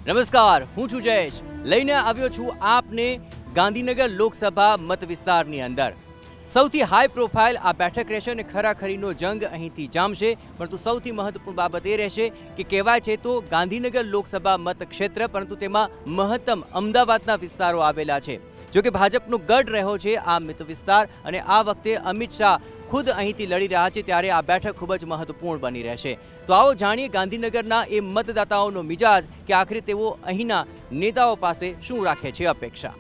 નમસ્કાર, હું છું જયેશ. લઈને આવ્યો છું આપને ગાંધીનગર લોકસભા મત વિસ્તારની અંદર સૌથી હાઈ પ્રોફાઇલ આ બેઠક રહેશે અને ખરાખરીનો જંગ અહીંથી જામશે. પરંતુ સૌથી મહત્વપૂર્ણ બાબત એ રહેશે કે કહેવાય છે તો ગાંધીનગર લોકસભા મતક્ષેત્ર, પરંતુ તેમાં મહત્તમ અમદાવાદના વિસ્તારો આવેલા છે. જોકે ભાજપનો ગઢ રહ્યો છે આ મત વિસ્તાર અને આ વખતે અમિત શાહ ખુદ અહીંથી લડી રહ્યા છે, ત્યારે આ બેઠક ખૂબ જ મહત્વપૂર્ણ બની રહેશે. તો આવો જાણીએ ગાંધીનગરના એ મતદાતાઓનો મિજાજ કે આખરે તેઓ અહીંના નેતાઓ પાસે શું રાખે છે અપેક્ષા.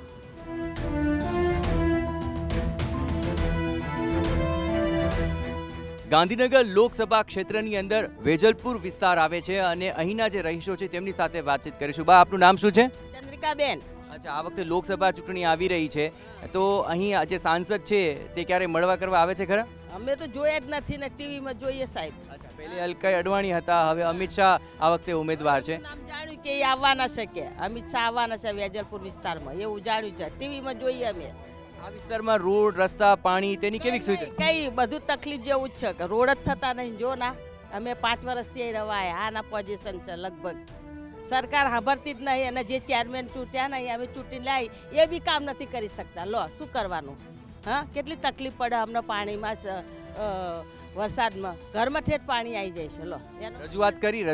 ગાંધીનગર લોકસભા ક્ષેત્રની અંદર વેજલપુર વિસ્તાર આવે છે અને અહીંના જે રહીશો છે તેમની સાથે વાતચીત કરીશું. બા, આપનું નામ શું છે? ચંદ્રિકાબેન. અચ્છા, આ વખતે લોકસભા ચૂંટણી આવી રહી છે, તો અહીં જે સાંસદ છે તે ક્યારે મળવા કરવા આવે છે ખરા? અમે તો જોયા જ નથી ને, ટીવીમાં જોઈએ સાહેબ. અચ્છા, પહેલે અલકાઈ અડવાણી હતા, હવે અમિત શાહ આ વખતે ઉમેદવાર છે. નામ જાણ્યું કે એ આવવાના છે, કે અમિત શાહ આવવાના છે વેજલપુર વિસ્તારમાં, એવું જાણ્યું છે. ટીવીમાં જોઈએ અમે. આ વિસ્તારમાં રોડ, રસ્તા, પાણી તેની કેવી સુવિધા? કઈ બધું તકલીફ જેવું જ છે કે રોડ જ થતા નહીં. જો ના, અમે 5 વર્ષથી અહીં રવાયા, આના પોઝિશન છે લગભગ. સરકાર સાંભળતી જ નહીં અને જે ચેરમેન ચૂંટ્યા નહીં, અમે ચૂંટી લાવી એ બી કામ નથી કરી શકતા. લો, શું કરવાનું? હા, કેટલી તકલીફ પડે અમને પાણીમાં, વરસાદમાં ઘરમાં ઠેઠ પાણી આવી જાય છે. લો, રજૂઆત કરી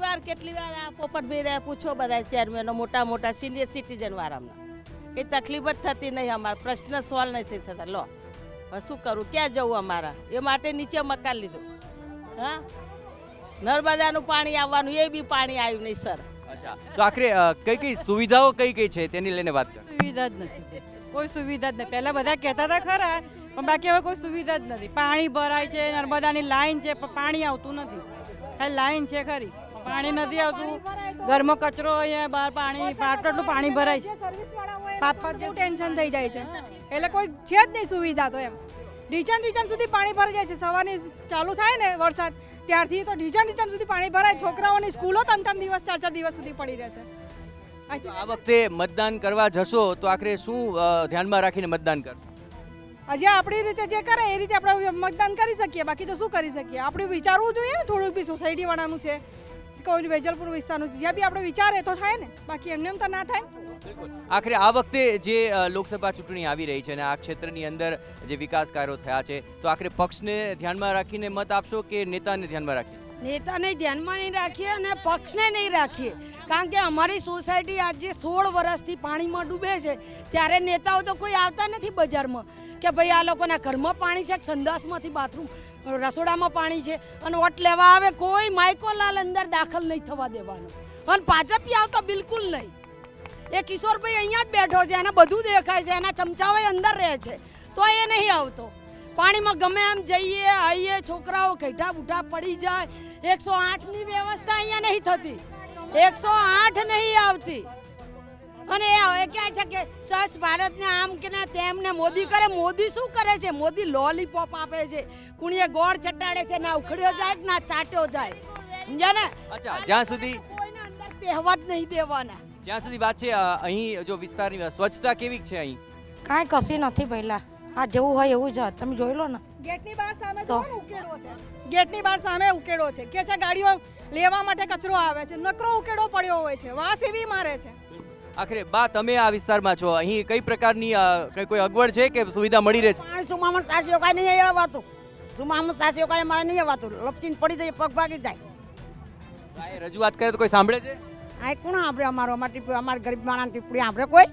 વાર કેટલી વાર આ પોપટભાઈ રહ્યા પૂછો, બધા ચેરમેનો મોટા મોટા સિનિયર સિટીઝન વાળામાં કંઈ તકલીફ જ થતી નહીં, અમારા પ્રશ્ન સોલ્વ નથી થતા. લો, શું કરું, ક્યાં જવું અમારા? એ માટે નીચે મકાન લીધું. હા, નર્મદાનું પાણી આવવાનું, એ બી પાણી આવ્યું નહીં સર. અચ્છા, તો આખરે કઈ કઈ સુવિધાઓ કઈ કઈ છે તેની લઈને વાત કરો. સુવિધા જ નથી, કોઈ સુવિધા જ નથી. પહેલા બધા કહેતા હતા ખરા, પણ બાકી હવે કોઈ સુવિધા જ નથી. પાણી ભરાય છે, નર્મદાની લાઈન છે, પણ પાણી આવતું નથી. ખાલી લાઈન છે ખરી, પાણી નથી આવતું. ઘરમાં કચરો, અહીંયા બહાર પાણી, પાટલું પાણી ભરાય છે. જેવું ટેન્શન થઈ જાય છે, એટલે કોઈ છે જ નહીં સુવિધા. તો એમ ઢીચણ સુધી પાણી ભરાઈ જાય છે. સવારની ચાલુ થાય ને વરસાદ, ત્યારથી તો ઢીચણ સુધી પાણી ભરાય. છોકરાઓની સ્કૂલો 3-3 દિવસ 4-4 દિવસ સુધી પડી રહે છે. આ વખતે મતદાન કરવા જશો તો આખરે શું ધ્યાનમાં રાખીને મતદાન કરશો? હજી આપણી રીતે જે કરે એ રીતે આપણે મતદાન કરી શકીએ, બાકી તો શું કરી શકીએ? આપણે વિચારવું જોઈએ ને, થોડુંક બી સોસાયટી વાળાનું છે, કોઈ વેજલપુર વિસ્તારનું છે, જ્યાં બી આપણે વિચારે તો થાય ને, બાકી એમને તો ના થાય. આખરે આ વખતે જે લોકસભા ચૂંટણી આવી રહી છે અને આ ક્ષેત્રની અંદર જે વિકાસ કાર્યો થયા છે, તો આખરે પક્ષને ધ્યાનમાં રાખીને મત આપશો કે નેતાને ધ્યાનમાં રાખીને? નેતાને ધ્યાનમાં નહીં રાખીએ અને પક્ષને નહીં રાખીએ, કારણ કે અમારી સોસાયટી આજે 16 વર્ષથી પાણીમાં ડૂબે છે. ત્યારે નેતાઓ તો કોઈ આવતા નથી બજારમાં કે ભાઈ આ લોકોના ઘરમાં પાણી છે, સંડાસમાંથી બાથરૂમ, રસોડામાં પાણી છે, અને વોટ લેવા આવે કોઈ માઇકોલાલ અંદર દાખલ નહીં થવા દેવાનો. અને ભાજપી આવતો બિલકુલ નહીં. એ કિશોરભાઈ અહીંયા જ બેઠો છે, એને બધું દેખાય છે, એના ચમચાઓ અંદર રહે છે, તો એ નહીં આવતો. પાણીમાં ગમે એમ જઈએ આવીએ, છોકરાઓ કઈઠા બુઠા પડી જાય. 108ની વ્યવસ્થા અહીંયા નહીં થતી, 108 નહીં આવતી. અને એ હવે કહે છે કે સ્વચ્છ ભારતને આમ કે ના તેમ ને મોદી કરે. મોદી શું કરે છે? મોદી લોલીપોપ આપે છે, કુણીએ ગોળ ચટાડે છે, ના ઉખડ્યો જાય ના ચાટ્યો જાય, સમજ્યા ને? અચ્છા, જ્યાં સુધી કોઈને અંદર પહેવા જ નહીં દેવાના. જ્યાં સુધી વાત છે અહીં જો વિસ્તારની સ્વચ્છતા કેવી છે? અહીં કાંઈ કશી નથી પહેલા, આ જેવું હોય એવું જ. તમે જોઈ લો ને, ગેટની બહાર સામે જો ઉકેડો છે, ગેટની બહાર સામે ઉકેડો છે કે છે ગાડીઓ લેવા માટે કચરો આવે છે, નકરો ઉકેડો પડ્યો હોય છે, વાસ એવી મારે છે. આખરે બા, તમે આ વિસ્તારમાં છો, અહીં કઈ પ્રકારની કોઈ અગવડ છે કે સુવિધા મળી રહે છે? પાણી સુમામણ સાસીઓ કાંઈ નહીં આવવાતું, સુમામણ સાસીઓ કાંઈ અમારે નહીં આવવાતું. લપટીને પડી જાય, પગ ભાગી જાય. રજૂઆત કરે તો કોઈ સાંભળે છે? આ કોણ આપણે અમારા ગરીબ માણસ ટીપડી આપણે કોઈ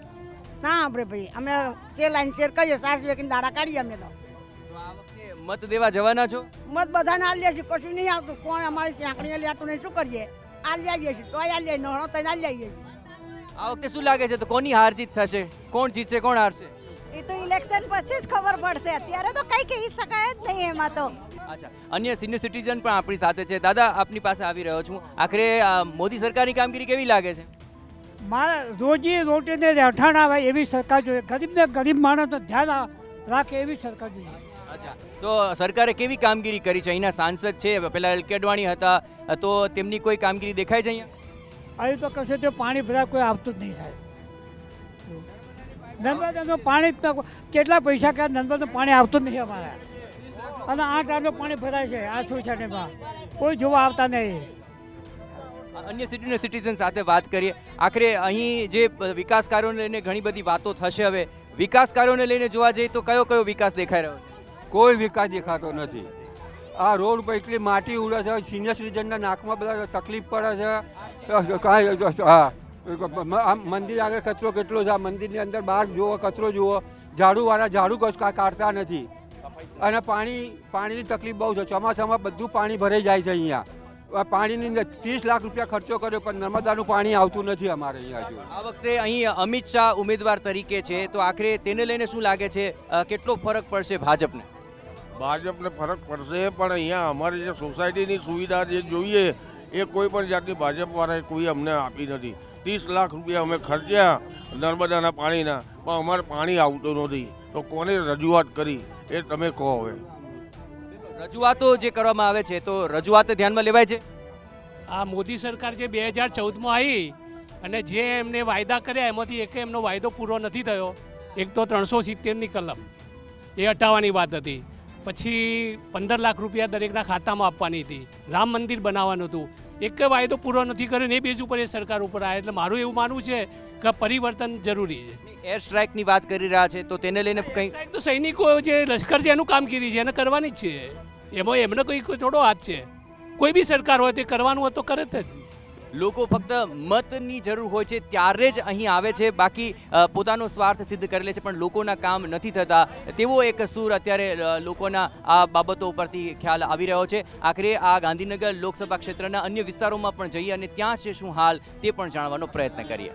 ના આપણે ભાઈ. અમે છે લાઈન શેર કહીએ, સાસુ એકને દાડા કાઢીએ. અમે તો આ વખતે મત દેવા જવાના છો? મત બધાને આલીએ છીએ, કશું નહીં આવતું. કોણ અમારી આંકડીએ લેતું નહીં, શું કરીએ? આલીએ છીએ તો આલીએ, નહણો તઈને આલીએ છીએ. આ વખતે શું લાગે છે, તો કોની હાર જીત થશે? કોણ જીતશે, કોણ હારશે? એ તો ઇલેક્શન પછી જ ખબર પડશે, અત્યારે તો કઈ કહી શકાય જ નહીં એમાં તો. અચ્છા, અન્ય સિનિયર સિટીઝન પણ આપણી સાથે છે. દાદા, આપની પાસે આવી રહ્યો છું. આખરે મોદી સરકારની કામગીરી કેવી લાગે છે? મારા રોજી રોટીને રહેઠાણ આવે એવી સરકાર જોઈએ, ગરીબને ગરીબ માણસને ધ્યાન રાખે એવી સરકાર જોઈએ. અચ્છા, તો સરકારે કેવી કામગીરી કરી છે? અહીંના સાંસદ છે, પેલા અલકાઈ અડવાણી હતા, તો તેમની કોઈ કામગીરી દેખાય છે અહીંયા? અહીં તો કશે તે પાણી ભરા કોઈ આવતું જ નહીં સાહેબ. નર્મદાનું પાણી કેટલા પૈસા કે નર્મદાનું પાણી આવતું જ નહીં અમારા. અને 8 આટલું પાણી ભરાય છે આ સોસાયટીમાં, કોઈ જોવા આવતા નહીં. અન્ય સિનિયર સિટીઝન સાથે વાત કરીએ. આખરે અહીં જે વિકાસ કાર્યોને લઈને ઘણી બધી વાતો થશે. હવે વિકાસ કાર્યોને લઈને જોવા જઈએ તો કયો કયો વિકાસ દેખાઈ રહ્યો છે? કોઈ વિકાસ દેખાતો નથી. આ રોડ પર એટલી માટી ઉડે છે, સિનિયર સિટીઝનના નાકમાં બધા તકલીફ પડે છે. કાંઈ હા, આ મંદિર આગળ કચરો કેટલો છે, આ મંદિરની અંદર બહાર જુઓ કચરો જુઓ, ઝાડુવાળા ઝાડુ કાઢતા નથી. અને પાણીની તકલીફ બહુ છે. ચોમાસામાં બધું પાણી ભરાઈ જાય છે. અહીંયા પાણીની 30 લાખ રૂપિયા ખર્ચો કર્યો પણ નર્મદાનું પાણી આવતું નથી અમારે અહીંયા હજુ. આ વખતે અહીં અમિત શાહ ઉમેદવાર તરીકે છે, તો આખરે તેને લઈને શું લાગે છે, કેટલો ફરક પડશે ભાજપને? ભાજપને ફરક પડશે, પણ અહીંયા અમારી જે સોસાયટીની સુવિધા જે જોઈએ એ કોઈ પણ જાતની ભાજપવાળાએ કોઈ અમને આપી નથી. 30 લાખ રૂપિયા અમે ખર્ચ્યા નર્મદાના પાણીના, પણ અમારે પાણી આવતું નથી. તો કોને રજૂઆત કરી એ તમે કહો. હવે રજૂઆતો જે કરવામાં આવે છે તો રજૂઆત ધ્યાનમાં લેવાય છે. આ મોદી સરકાર જે 2014માં આવી અને જે એમને વાયદા કર્યા એમાંથી એક એમનો વાયદો પૂરો નથી થયો. એક તો 370ની કલમ એ હટાવવાની વાત હતી, પછી 15 લાખ રૂપિયા દરેકના ખાતામાં આપવાની હતી, રામ મંદિર બનાવવાનું હતું. એક વાયદો પૂરો નથી કર્યો ને એ બેઝ ઉપર એ સરકાર ઉપર આવે. એટલે મારું એવું માનવું છે કે પરિવર્તન જરૂરી છે. એર સ્ટ્રાઇકની વાત કરી રહ્યા છે તો તેને લઈને કંઈ તો સૈનિકો જે લશ્કર છે એનું કામગીરી છે, એને કરવાની જ છે. એમાં એમને કોઈ થોડો હાથ છે. કોઈ બી સરકાર હોય તે કરવાનું હોય તો કરે જ. લોકો ફક્ત મતની જરૂર હોય છે ત્યારે જ અહીં આવે છે, બાકી પોતાનો સ્વાર્થ સિદ્ધ કરી લે છે, પણ લોકોના કામ નથી થતા તેવો એક સૂર અત્યારે લોકોના આ બાબતો ઉપરથી ખ્યાલ આવી રહ્યો છે. આખરે આ ગાંધીનગર લોકસભા ક્ષેત્રના અન્ય વિસ્તારોમાં પણ જઈએ અને ત્યાં છે શું હાલ તે પણ જાણવાનો પ્રયત્ન કરીએ.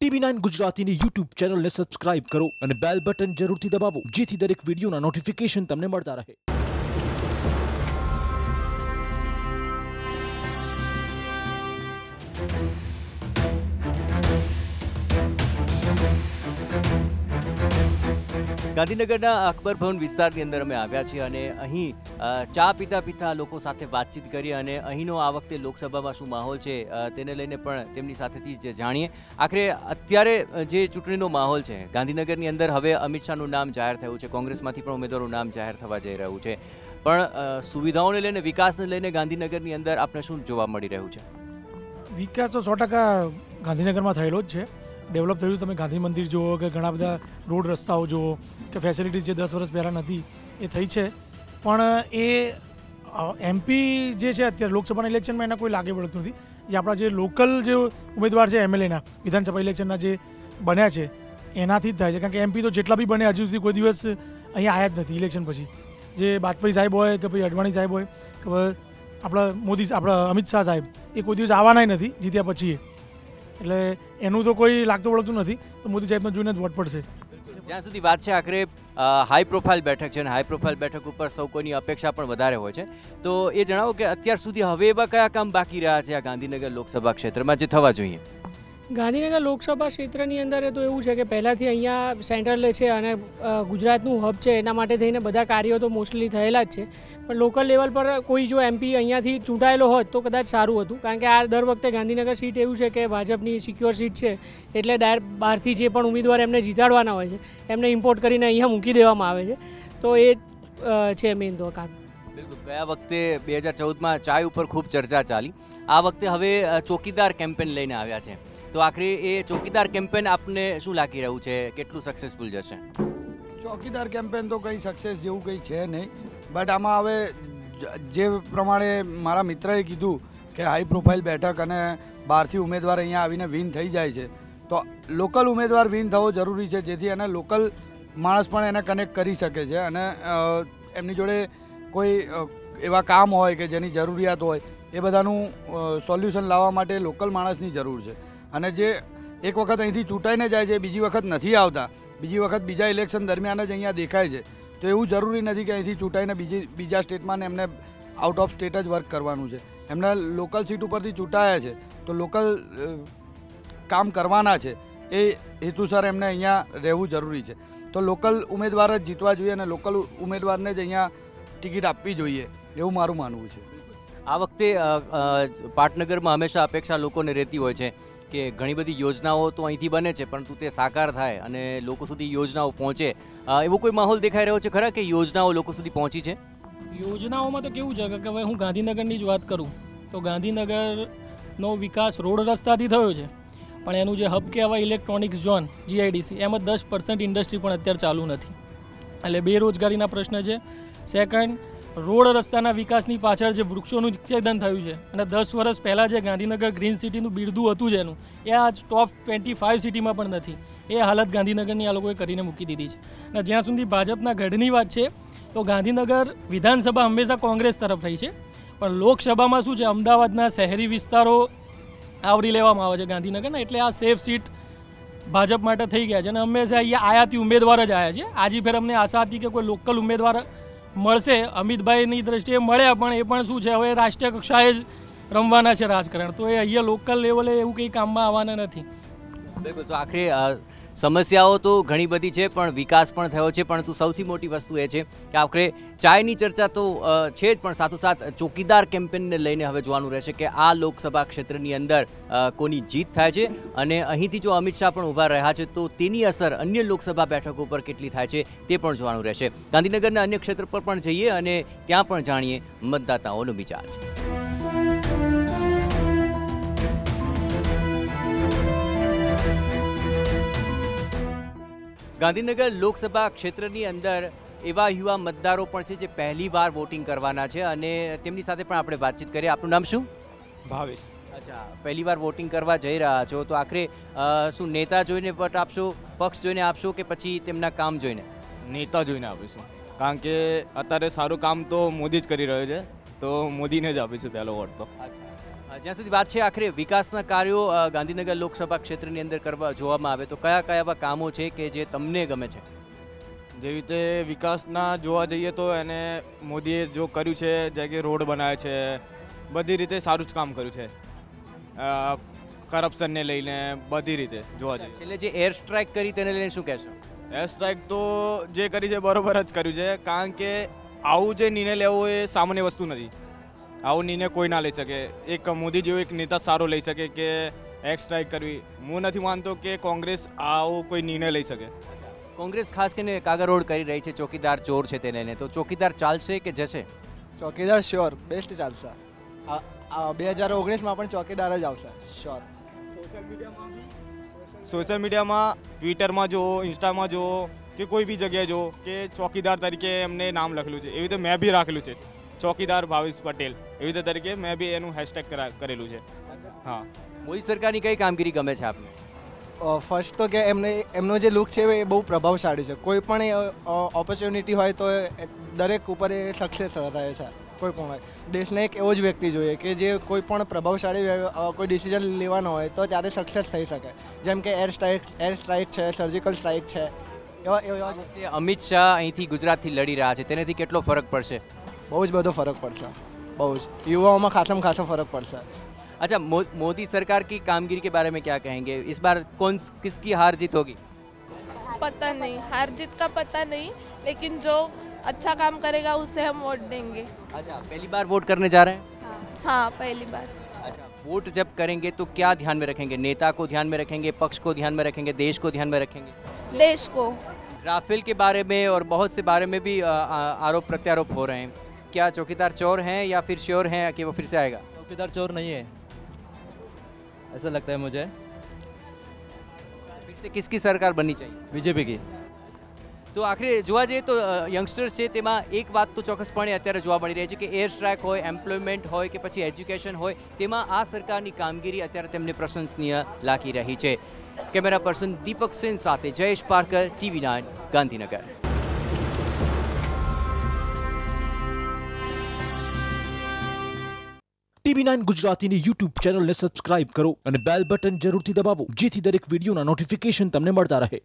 TV9 ગુજરાતીની YouTube ચેનલને સબસ્ક્રાઇબ કરો અને બેલ બટન જરૂરથી દબાવો જેથી દરેક વિડીયોના નોટિફિકેશન તમને મળતા રહે. ગાંધીનગરના અકબર ભવન વિસ્તારની અંદર અમે આવ્યા છીએ અને અહીં ચા પીતા પીતા લોકો સાથે વાતચીત કરી અને અહીંનો આ વખતે લોકસભામાં શું માહોલ છે તેને લઈને પણ તેમની સાથેથી જ જાણીએ. આખરે અત્યારે જે ચૂંટણીનો માહોલ છે ગાંધીનગરની અંદર, હવે અમિત શાહનું નામ જાહેર થયું છે, કોંગ્રેસમાંથી પણ ઉમેદવારનું નામ જાહેર થવા જઈ રહ્યું છે, પણ સુવિધાઓને લઈને, વિકાસને લઈને ગાંધીનગરની અંદર આપણે શું જોવા મળી રહ્યું છે? વિકાસ તો 100% ગાંધીનગરમાં થયેલો જ છે. ડેવલપ થયું. તમે ગાંધી મંદિર જુઓ કે ઘણા બધા રોડ રસ્તાઓ જુઓ કે ફેસિલિટીઝ જે 10 વર્ષ પહેલાં નથી એ થઈ છે. પણ એ એમપી જે છે અત્યારે લોકસભાના ઇલેક્શનમાં એના કોઈ લાગે પડતું નથી. જે આપણા જે લોકલ જે ઉમેદવાર છે એમએલએના વિધાનસભા ઇલેક્શનના જે બન્યા છે એનાથી જ થાય છે. કારણ કે એમપી તો જેટલા બી બને હજુ સુધી કોઈ દિવસ અહીંયા આવ્યા જ નથી ઇલેક્શન પછી. જે વાજપેયી સાહેબ હોય કે ભાઈ અડવાણી સાહેબ હોય કે આપણા અમિત શાહ સાહેબ, એ કોઈ દિવસ આવવાના નથી જીત્યા પછી. એટલે એનું તો કોઈ લાગતું વળગતું નથી, તો મોદી સાહેબને જોઈને જ વોટ પડશે. જ્યાં સુધી વાત છે આખરે હાઈ પ્રોફાઇલ બેઠક છે અને હાઈ પ્રોફાઇલ બેઠક ઉપર સૌ કોઈની અપેક્ષા પણ વધારે હોય છે, તો એ જણાવો કે અત્યાર સુધી હવે એવા કયા કામ બાકી રહ્યા છે આ ગાંધીનગર લોકસભા ક્ષેત્રમાં જે થવા જોઈએ? ગાંધીનગર લોકસભા ક્ષેત્રની અંદર તો એવું છે કે પહેલાંથી અહીંયા સેન્ટ્રલ છે અને ગુજરાતનું હબ છે, એના માટે થઈને બધા કાર્યો તો મોસ્ટલી થયેલા જ છે. પણ લોકલ લેવલ પર કોઈ જો એમપી અહીંયાથી ચૂંટાયેલો હોત તો કદાચ સારું હતું. કારણ કે આ દર વખતે ગાંધીનગર સીટ એવું છે કે ભાજપની સિક્યોર સીટ છે, એટલે બહારથી જે પણ ઉમેદવાર એમને જીતાડવાના હોય છે એમને ઇમ્પોર્ટ કરીને અહીંયા મૂકી દેવામાં આવે છે. તો એ છે મેઇન તો કારણ. બિલકુલ. ગયા વખતે 2014માં ચાય ઉપર ખૂબ ચર્ચા ચાલી. આ વખતે હવે ચોકીદાર કેમ્પેન લઈને આવ્યા છે, તો આખરે એ ચોકીદાર કેમ્પેન આપને શું લાગી રહ્યું છે, કેટલું સક્સેસફુલ જશે? ચોકીદાર કેમ્પેન તો કંઈ સક્સેસ જેવું કંઈ છે નહીં. બટ આમાં હવે જે પ્રમાણે મારા મિત્રએ કીધું કે હાઈ પ્રોફાઇલ બેઠક અને બહારથી ઉમેદવાર અહીંયા આવીને વિન થઈ જાય છે, તો લોકલ ઉમેદવાર વિન થવો જરૂરી છે, જેથી એને લોકલ માણસ પણ એને કનેક્ટ કરી શકે છે અને એમની જોડે કોઈ એવા કામ હોય કે જેની જરૂરિયાત હોય એ બધાનું સોલ્યુશન લાવવા માટે લોકલ માણસની જરૂર છે. અને જે એક વખત અહીંથી ચૂંટાઈને જાય છે, બીજી વખત નથી આવતા, બીજી વખત બીજા ઇલેક્શન દરમિયાન જ અહીંયા દેખાય છે, તો એવું જરૂરી નથી કે અહીંથી ચૂંટાઈને બીજા સ્ટેટમાં એમને આઉટ ઓફ સ્ટેટ જ વર્ક કરવાનું છે. એમને લોકલ સીટ ઉપરથી ચૂંટાયા છે તો લોકલ કામ કરવાના છે, એ હેતુસર એમને અહીંયા રહેવું જરૂરી છે. તો લોકલ ઉમેદવાર જ જીતવા જોઈએ અને લોકલ ઉમેદવારને જ અહીંયા ટિકિટ આપવી જોઈએ એવું મારું માનવું છે. આ વખતે પાટનગરમાં હંમેશા અપેક્ષા લોકોને રહેતી હોય છે કે ઘણી બધી યોજનાઓ તો અહીંથી બને છે પરંતુ તે સાકાર થાય અને લોકો સુધી યોજનાઓ પહોંચે, એવો કોઈ માહોલ દેખાઈ રહ્યો છે ખરા કે યોજનાઓ લોકો સુધી પહોંચી છે? યોજનાઓમાં તો કેવું છે કે હવે હું ગાંધીનગરની જ વાત કરું તો ગાંધીનગરનો વિકાસ રોડ રસ્તાથી થયો છે, પણ એનું જે હબ કહેવાય ઇલેક્ટ્રોનિક્સ ઝોન GIDC એમાં 10% ઇન્ડસ્ટ્રી પણ અત્યારે ચાલુ નથી, એટલે બેરોજગારીના પ્રશ્ન છે. સેકન્ડ, રોડ રસ્તાના વિકાસની પાછળ જે વૃક્ષોનું નિષેધન થયું છે અને 10 વર્ષ પહેલાં જે ગાંધીનગર ગ્રીન સિટીનું બિરદું હતું જેનું, એ આજ ટોપ 25 સિટીમાં પણ નથી. એ હાલત ગાંધીનગરની આ લોકોએ કરીને મૂકી દીધી છે. અને જ્યાં સુધી ભાજપના ગઢની વાત છે તો ગાંધીનગર વિધાનસભા હંમેશા કોંગ્રેસ તરફ રહી છે, પણ લોકસભામાં શું છે, અમદાવાદના શહેરી વિસ્તારો આવરી લેવામાં આવે છે ગાંધીનગરના, એટલે આ સેફ સીટ ભાજપ માટે થઈ ગયા છે અને હંમેશા અહીંયા આયાતી ઉમેદવાર જ આવ્યા છે. આજે ફેર અમને આશા હતી કે કોઈ લોકલ ઉમેદવાર મળશે. અમિતભાઈની દ્રષ્ટિએ મળ્યા, પણ એ પણ શું છે, હવે રાષ્ટ્રીય કક્ષાએ જ રમવાના છે રાજકારણ, તો એ અહીંયા લોકલ લેવલે એવું કંઈ કામમાં આવવાના નથી. બિલકુલ. તો આખરે સમસ્યાઓ તો ઘણી બધી છે પણ વિકાસ પણ થયો છે, પરંતુ સૌથી મોટી વસ્તુ એ છે કે આખરે ચાયની ચર્ચા તો છે જ, પણ સાથોસાથ ચોકીદાર કેમ્પેનને લઈને હવે જોવાનું રહેશે કે આ લોકસભા ક્ષેત્રની અંદર કોની જીત થાય છે અને અહીંથી જો અમિત શાહ પણ ઊભા રહ્યા છે તો તેની અસર અન્ય લોકસભા બેઠકો પર કેટલી થાય છે તે પણ જોવાનું રહેશે. ગાંધીનગરના અન્ય ક્ષેત્ર પર પણ જઈએ અને ત્યાં પણ જાણીએ મતદાતાઓનો વિચાર છે. ગાંધીનગર લોકસભા ક્ષેત્રની અંદર એવા યુવા મતદારો પણ છે જે પહેલી વાર વોટિંગ કરવાના છે અને તેમની સાથે પણ આપણે વાતચીત કરીએ. આપનું નામ શું? ભાવેશ. અચ્છા, પહેલી વાર વોટિંગ કરવા જઈ રહ્યા છો તો આખરે શું નેતા જોઈને વોટ આપશો, પક્ષ જોઈને આપશો કે પછી તેમના કામ જોઈને? નેતા જોઈને આપીશું, કારણ કે અત્યારે સારું કામ તો મોદી જ કરી રહ્યો છે, તો મોદીને જ આપીશું પહેલો વોટ તો. જ્યાં સુધી વાત છે આખરે વિકાસના કાર્યો ગાંધીનગર લોકસભા ક્ષેત્રની અંદર કરવા જોવામાં આવે તો કયા કયા એવા કામો છે કે જે તમને ગમે છે? જેવી રીતે વિકાસના જોવા જઈએ તો એને મોદીએ જો કર્યું છે, જેમ કે રોડ બનાવ્યા છે, બધી રીતે સારું જ કામ કર્યું છે, કરપ્શનને લઈને બધી રીતે જોવા જઈએ. એટલે જે એર સ્ટ્રાઇક કરી તેને લઈને શું કહેશો? એર સ્ટ્રાઇક તો જે કરી છે બરોબર જ કર્યું છે, કારણ કે આવું જે નિર્ણય લેવો એ સામાન્ય વસ્તુ નથી. આવો નિર્ણય કોઈ ના લઈ શકે. એક મોદી જેવો એક નેતા સારો લઈ શકે કે એક્સ સ્ટ્રાઇક કરવી. હું નથી માનતો કે કોંગ્રેસ આવો કોઈ નિર્ણય લઈ શકે. કોંગ્રેસ ખાસ કરીને કાગરોડ કરી રહી છે ચોકીદાર ચોર છે તેને લઈને, તો ચોકીદાર ચાલશે કે જશે? ચોકીદાર શ્યોર બેસ્ટ ચાલશે. 2019માં પણ ચોકીદાર જ આવશે શ્યોર. સોશિયલ મીડિયામાં ટ્વિટરમાં જુઓ, ઇન્સ્ટામાં જુઓ કે કોઈ બી જગ્યાએ જુઓ કે ચોકીદાર તરીકે એમને નામ લખેલું છે. એવી રીતે મેં બી રાખેલું છે ચોકીદાર ભાવેશ પટેલ, એવી રીતે તરીકે મેં બી એનું હેશટેગ કરેલું છે. હા. મોદી સરકારની કઈ કામગીરી ગમે છે આપને? ફર્સ્ટ તો કે એમનો જે લુક છે એ બહુ પ્રભાવશાળી છે. કોઈ પણ ઓપોર્ચ્યુનિટી હોય તો દરેક ઉપર એ સક્સેસ રહે છે. કોઈ પણ હોય, દેશને એક એવો જ વ્યક્તિ જોઈએ કે જે કોઈ પણ પ્રભાવશાળી કોઈ ડિસિઝન લેવાનો હોય તો ત્યારે સક્સેસ થઈ શકે. જેમ કે એર સ્ટ્રાઇક છે, સર્જિકલ સ્ટ્રાઇક છે, એવા અમિત શાહ અહીંથી ગુજરાતથી લડી રહ્યા છે, તેનાથી કેટલો ફરક પડશે? બહુ જ બધો ફરક પડશે, બહુ જ. युवाओं खासम खासा फर्क पड़ता है. अच्छा, मोदी सरकार की कामगिरी के बारे में क्या कहेंगे? इस बार किसकी हार जीत होगी? पता नहीं, हार जीत का पता नहीं, लेकिन जो अच्छा काम करेगा उसे हम वोट देंगे. अच्छा, पहली बार वोट करने जा रहे हैं? हाँ, पहली बार. अच्छा, वोट जब करेंगे तो क्या ध्यान में रखेंगे? नेता को ध्यान में रखेंगे, पक्ष को ध्यान में रखेंगे, देश को ध्यान में रखेंगे? देश को. राफेल के बारे में और बहुत से बारे में भी आरोप प्रत्यारोप हो रहे हैं. क्या चौकीदार चोर हैं या फिर श्योर हैं कि वो फिर से आएगा? चौकीदार चोर नहीं है, ऐसा लगता है मुझे. फिर से किसकी सरकार बननी चाहिए? बीजेपी की. તો આખરે જોવા જઈએ તો યંગસ્ટર્સ છે તેમાં એક વાત તો ચોક્કસપણે અત્યારે જોવા મળી રહી છે કે એર સ્ટ્રાઇક હોય, એમ્પ્લોયમેન્ટ હોય કે પછી એજ્યુકેશન હોય, તેમાં આ સરકારની કામગીરી અત્યારે તેમને પ્રશંસનીય લાગી રહી છે. કેમેરા પર્સન દીપક સેન સાથે જયેશ પારકર, TV9 ગાંધીનગર. TV9 ગુજરાતીની YouTube ચેનલને સબસ્ક્રાઇબ કરો અને બેલ બટન જરૂરથી દબાવો જેથી દરેક વિડીયોના નોટિફિકેશન તમને મળતા રહે.